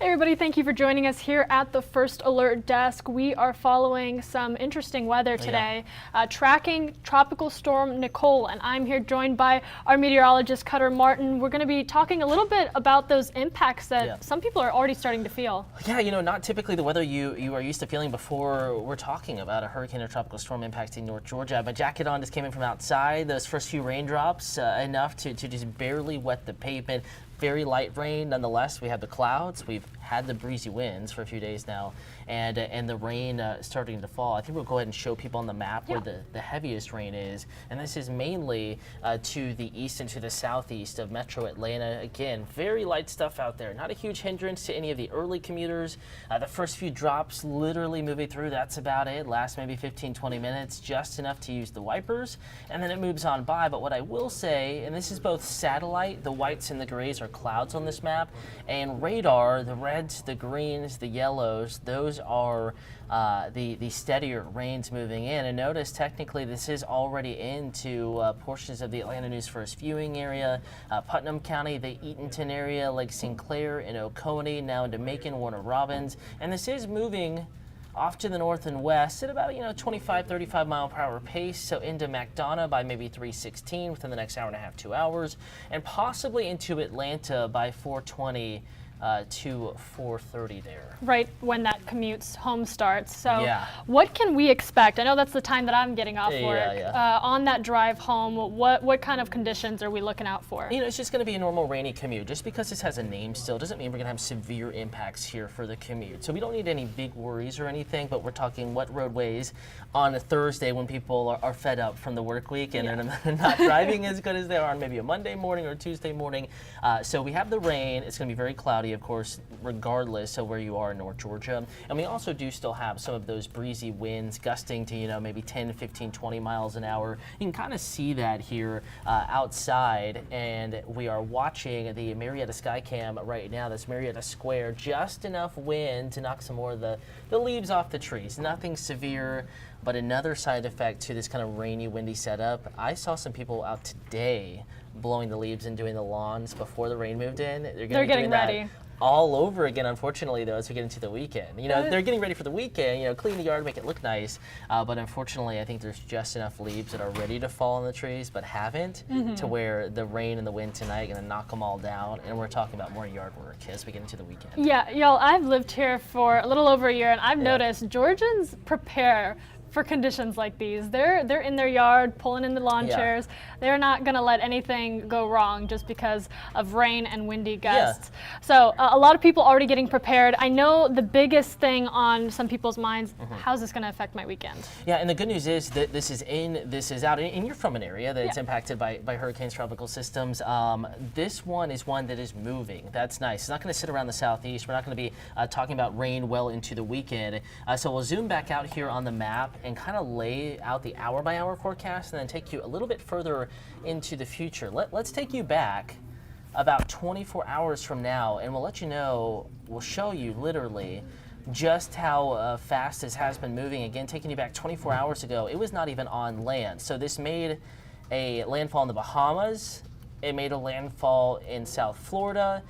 Hey everybody, thank you for joining us here at the First Alert Desk. We are following some interesting weather today, tracking Tropical Storm Nicole, and I'm here joined by our meteorologist Cutter Martin. We're going to be talking a little bit about those impacts that some people are already starting to feel. Yeah, you know, not typically the weather you are used to feeling before we're talking about a hurricane or tropical storm impacting North Georgia. I have my jacket on, just came in from outside. Those first few raindrops, enough to just barely wet the pavement. Very light rain, nonetheless. We have the clouds. We've had the breezy winds for a few days now, and the rain starting to fall. I think we'll go ahead and show people on the map where the heaviest rain is, and this is mainly to the east and to the southeast of Metro Atlanta. Again, very light stuff out there. Not a huge hindrance to any of the early commuters. The first few drops literally moving through. That's about it. Last maybe 15-20 minutes, just enough to use the wipers, and then it moves on by. But what I will say, and this is both satellite, the whites and the grays are clouds on this map, and radar, the reds, the greens, the yellows, those are the steadier rains moving in. And notice technically this is already into portions of the Atlanta News First viewing area, Putnam County, the Eatonton area, Lake St. Clair, and Oconee, now into Macon, Warner Robins, and this is moving off to the north and west at about 25-35 mile per hour pace, so into McDonough by maybe 3:16 within the next hour and a half, 2 hours, and possibly into Atlanta by 4:20 to 4:30 there. Right when that commute's home starts. So what can we expect? I know that's the time that I'm getting off work. On that drive home, what kind of conditions are we looking out for? You know, it's just going to be a normal rainy commute. Just because this has a name still doesn't mean we're going to have severe impacts here for the commute. So we don't need any big worries or anything, but we're talking wet roadways on a Thursday when people are fed up from the work week and they're not driving as good as they are on maybe a Monday morning or Tuesday morning. So we have the rain. It's going to be very cloudy, of course, regardless of where you are in North Georgia. And we also do still have some of those breezy winds gusting to, maybe 10, 15, 20 miles an hour. You can kind of see that here outside, and we are watching the Marietta Skycam right now. This Marietta Square, just enough wind to knock some more of the leaves off the trees. Nothing severe, but another side effect to this kind of rainy, windy setup. I saw some people out today blowing the leaves and doing the lawns before the rain moved in. They're getting ready. All over again, unfortunately, though, as we get into the weekend. They're getting ready for the weekend, clean the yard, make it look nice. But unfortunately, I think there's just enough leaves that are ready to fall on the trees, but haven't, to where the rain and the wind tonight are going to knock them all down. And we're talking about more yard work as we get into the weekend. Yeah, y'all, I've lived here for a little over a year, and I've noticed Georgians prepare for conditions like these. They're in their yard pulling in the lawn chairs. They're not going to let anything go wrong just because of rain and windy gusts. So a lot of people already getting prepared. I know the biggest thing on some people's minds, how's this going to affect my weekend? Yeah, and the good news is that this is in, this is out, and you're from an area that's impacted by hurricanes, tropical systems. This one is one that is moving. That's nice. It's not going to sit around the southeast. We're not going to be talking about rain well into the weekend. So we'll zoom back out here on the map and kind of lay out the hour-by-hour forecast and then take you a little bit further into the future. Let's take you back about 24 hours from now, and we'll let you know, we'll show you literally just how fast this has been moving. Again, taking you back 24 hours ago, it was not even on land. So this made a landfall in the Bahamas. It made a landfall in South Florida.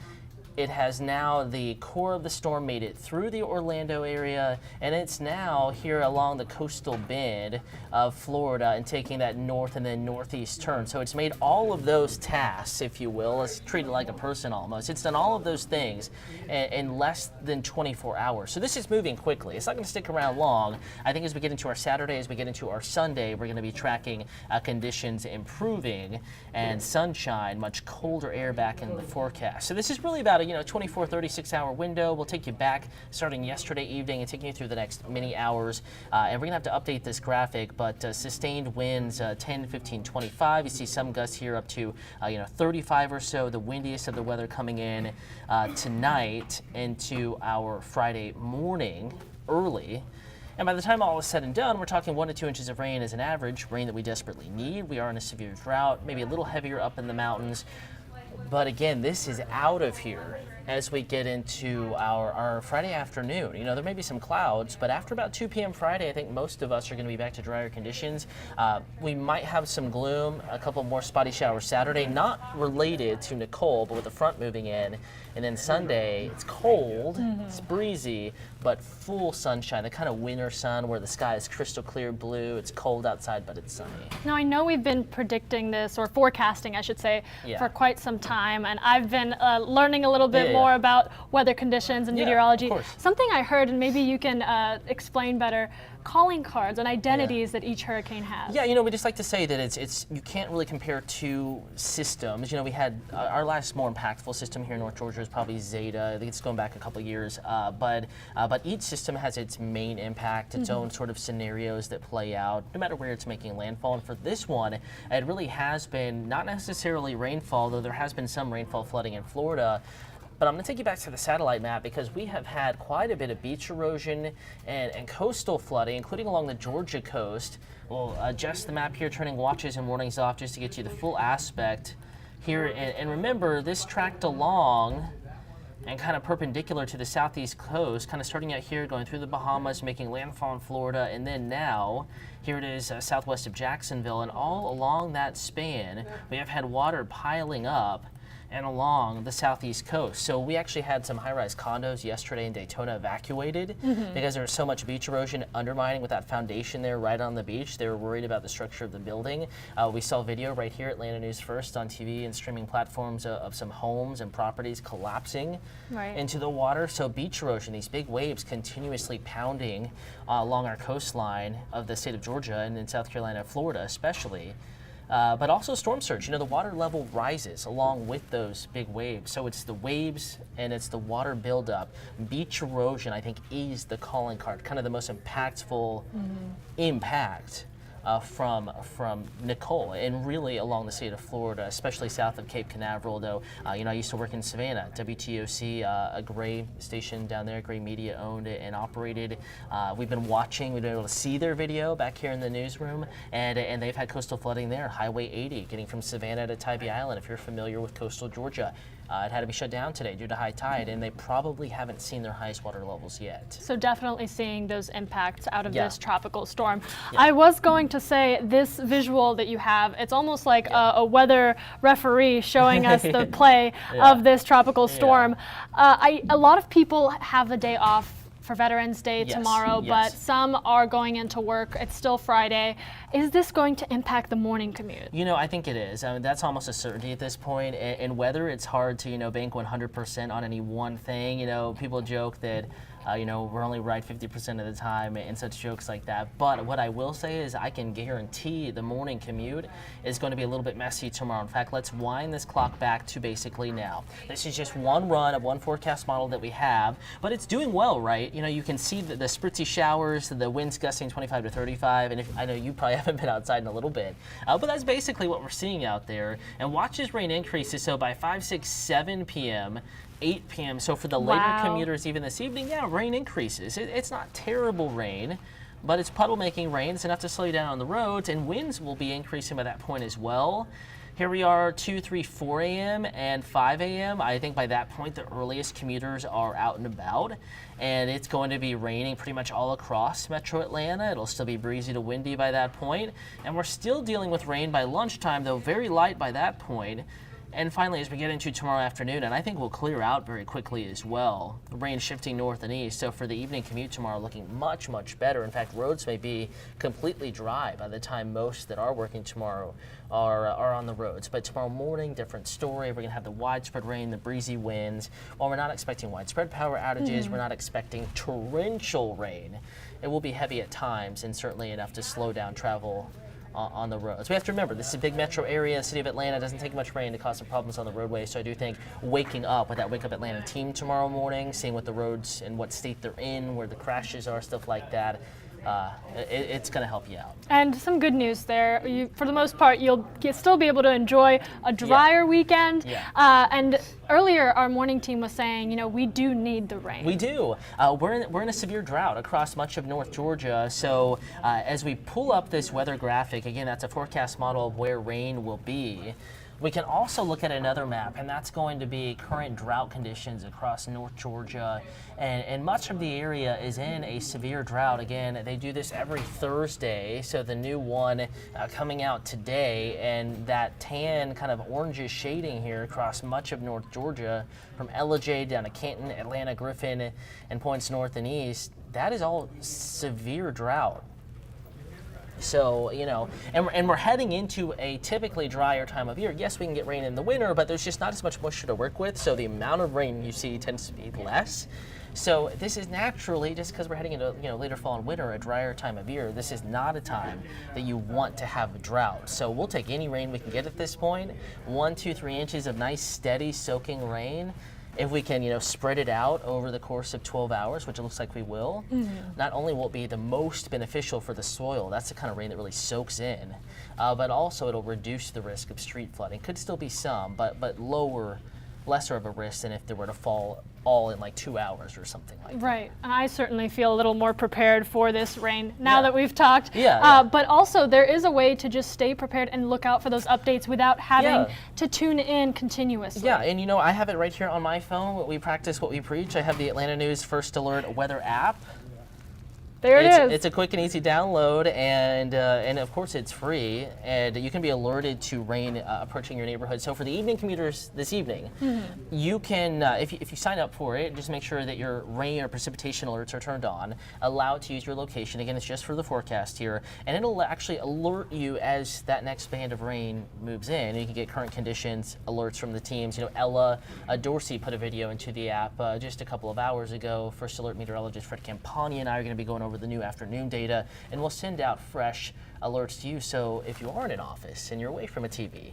It has now, the core of the storm made it through the Orlando area, and it's now here along the coastal bend of Florida and taking that north and then northeast turn. So it's made all of those tasks, if you will. It's treated like a person almost. It's done all of those things in less than 24 hours. So this is moving quickly. It's not going to stick around long. I think as we get into our Saturday, as we get into our Sunday, we're going to be tracking conditions improving and sunshine, much colder air back in the forecast. So this is really about a 24, 36-hour window. We'll take you back starting yesterday evening and taking you through the next many hours. And we're going to have to update this graphic, but sustained winds 10, 15, 25. You see some gusts here up to 35 or so, the windiest of the weather coming in tonight into our Friday morning early. And by the time all is said and done, we're talking 1 to 2 inches of rain as an average, rain that we desperately need. We are in a severe drought, maybe a little heavier up in the mountains. But again, this is out of here. as we get into our Friday afternoon. You know, there may be some clouds, but after about 2 p.m. Friday, I think most of us are going to be back to drier conditions. We might have some gloom, a couple more spotty showers Saturday, not related to Nicole, but with the front moving in. And then Sunday, it's cold, it's breezy, but full sunshine, the kind of winter sun where the sky is crystal clear blue. It's cold outside, but it's sunny. Now, I know we've been predicting this, or forecasting, I should say, for quite some time, and I've been learning a little bit more about weather conditions and meteorology. Something I heard, and maybe you can explain better, calling cards and identities that each hurricane has. Yeah, you know, we just like to say that it's you can't really compare two systems. You know, we had our last more impactful system here in North Georgia is probably Zeta. I think it's going back a couple years, but each system has its main impact, its own sort of scenarios that play out, no matter where it's making landfall. And for this one, it really has been not necessarily rainfall, though there has been some rainfall flooding in Florida. But I'm going to take you back to the satellite map because we have had quite a bit of beach erosion and coastal flooding, including along the Georgia coast. We'll adjust the map here, turning watches and warnings off just to get you the full aspect here. And remember, this tracked along and kind of perpendicular to the southeast coast, kind of starting out here, going through the Bahamas, making landfall in Florida, and then now, here it is southwest of Jacksonville, and all along that span, we have had water piling up and along the southeast coast. So we actually had some high-rise condos yesterday in Daytona evacuated because there was so much beach erosion undermining with that foundation there right on the beach. They were worried about the structure of the building. We saw video right here at Atlanta News First on TV and streaming platforms of some homes and properties collapsing into the water. So beach erosion, these big waves continuously pounding along our coastline of the state of Georgia and in South Carolina, Florida especially. But also storm surge. You know, the water level rises along with those big waves. So it's the waves and it's the water buildup. Beach erosion, I think, is the calling card, kind of the most impactful impact from Nicole, and really along the state of Florida, especially south of Cape Canaveral. Though, you know, I used to work in Savannah, WTOC, a Gray station down there. Gray Media owned it and operated. We've been watching. We've been able to see their video back here in the newsroom, and they've had coastal flooding there. Highway 80, getting from Savannah to Tybee Island. If you're familiar with coastal Georgia. It had to be shut down today due to high tide, and they probably haven't seen their highest water levels yet. So definitely seeing those impacts out of this tropical storm. I was going to say, this visual that you have, it's almost like a weather referee showing us the play of this tropical storm. A lot of people have the day off for Veterans Day tomorrow, but some are going into work. It's still Friday. Is this going to impact the morning commute? You know, I think it is. I mean, that's almost a certainty at this point. And whether it's hard to, you know, bank 100% on any one thing. You know, people joke that you know, we're only right 50% of the time and such jokes like that. But what I will say is I can guarantee the morning commute is going to be a little bit messy tomorrow. In fact, let's wind this clock back to basically now. This is just one run of one forecast model that we have, but it's doing well, right? You know, you can see the spritzy showers, the winds gusting 25 to 35, and I know you probably haven't been outside in a little bit, but that's basically what we're seeing out there. And watch as rain increases, so by 5, 6, 7 p.m., 8 p.m. So for the later commuters, even this evening, rain increases. It's not terrible rain, but it's puddle-making rain. It's enough to slow you down on the roads, and winds will be increasing by that point as well. Here we are, 2, 3, 4 a.m. and 5 a.m. I think by that point, the earliest commuters are out and about, and it's going to be raining pretty much all across Metro Atlanta. It'll still be breezy to windy by that point, and we're still dealing with rain by lunchtime, though very light by that point. And finally, as we get into tomorrow afternoon, and I think we'll clear out very quickly as well, the rain shifting north and east. So for the evening commute tomorrow, looking much, much better. In fact, roads may be completely dry by the time most that are working tomorrow are on the roads. But tomorrow morning, different story. We're going to have the widespread rain, the breezy winds. While we're not expecting widespread power outages, we're not expecting torrential rain. It will be heavy at times and certainly enough to slow down travel on the roads. We have to remember, this is a big metro area. The city of Atlanta doesn't take much rain to cause some problems on the roadway. So I do think waking up with that Wake Up Atlanta team tomorrow morning, seeing what the roads and what state they're in, where the crashes are, stuff like that, it's going to help you out. And some good news there. For the most part, you'll still be able to enjoy a drier weekend. And earlier, our morning team was saying, you know, we do need the rain. We do. We're in a severe drought across much of North Georgia. So as we pull up this weather graphic, again, that's a forecast model of where rain will be. We can also look at another map, and that's going to be current drought conditions across North Georgia. And much of the area is in a severe drought. Again, they do this every Thursday, so the new one coming out today, and that tan kind of orangish shading here across much of North Georgia, from Ellijay down to Canton, Atlanta, Griffin, and points north and east, that is all severe drought. So, you know, and we're heading into a typically drier time of year. Yes, we can get rain in the winter, but there's just not as much moisture to work with, so the amount of rain you see tends to be less. So this is naturally, just because we're heading into, you know, later fall and winter, a drier time of year, this is not a time that you want to have a drought. So we'll take any rain we can get at this point. 1, 2, 3 inches of nice, steady, soaking rain. If we can, you know, spread it out over the course of 12 hours, which it looks like we will, not only will it be the most beneficial for the soil, that's the kind of rain that really soaks in, but also it'll reduce the risk of street flooding. Could still be some, but lesser of a risk than if they were to fall all in like 2 hours or something like that. Right, and I certainly feel a little more prepared for this rain now that we've talked. But also there is a way to just stay prepared and look out for those updates without having to tune in continuously. Yeah, and you know, I have it right here on my phone. We practice what we preach. I have the Atlanta News First Alert weather app. There it is. It's a quick and easy download, and of course it's free, and you can be alerted to rain approaching your neighborhood. So for the evening commuters this evening, you can, if you sign up for it, just make sure that your rain or precipitation alerts are turned on. Allow it to use your location. Again, it's just for the forecast here, and it'll actually alert you as that next band of rain moves in. And you can get current conditions alerts from the teams. You know, Ella Dorsey put a video into the app just a couple of hours ago. First Alert meteorologist Fred Campagna and I are going to be going over the new afternoon data, and we'll send out fresh alerts to you. So if you are in an office and you're away from a TV,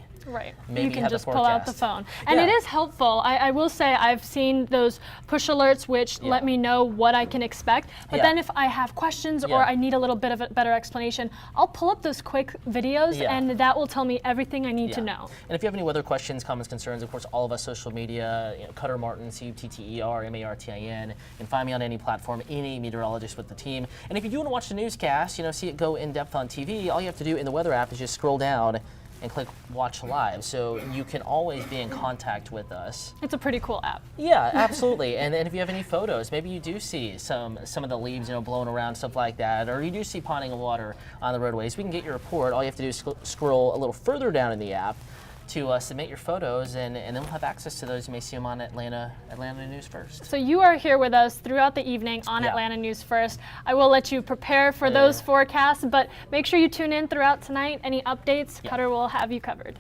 maybe you can just pull out the phone. And it is helpful. I will say I've seen those push alerts which let me know what I can expect. But then if I have questions or I need a little bit of a better explanation, I'll pull up those quick videos and that will tell me everything I need to know. And if you have any weather questions, comments, concerns, of course, all of us social media, you know, Cutter Martin, CUTTER, MARTIN. You can find me on any platform, any meteorologist with the team. And if you do want to watch the newscast, you know, see it go in depth on TV, all you have to do in the weather app is just scroll down and click watch live, so you can always be in contact with us. It's a pretty cool app. Yeah, absolutely. And if you have any photos, maybe you do see some of the leaves, you know, blowing around, stuff like that, or you do see ponding of water on the roadways, we can get your report. All you have to do is scroll a little further down in the app to submit your photos, and then we'll have access to those. You may see them on Atlanta News First. So you are here with us throughout the evening on Atlanta News First. I will let you prepare for those forecasts, but make sure you tune in throughout tonight. Any updates, Cutter will have you covered.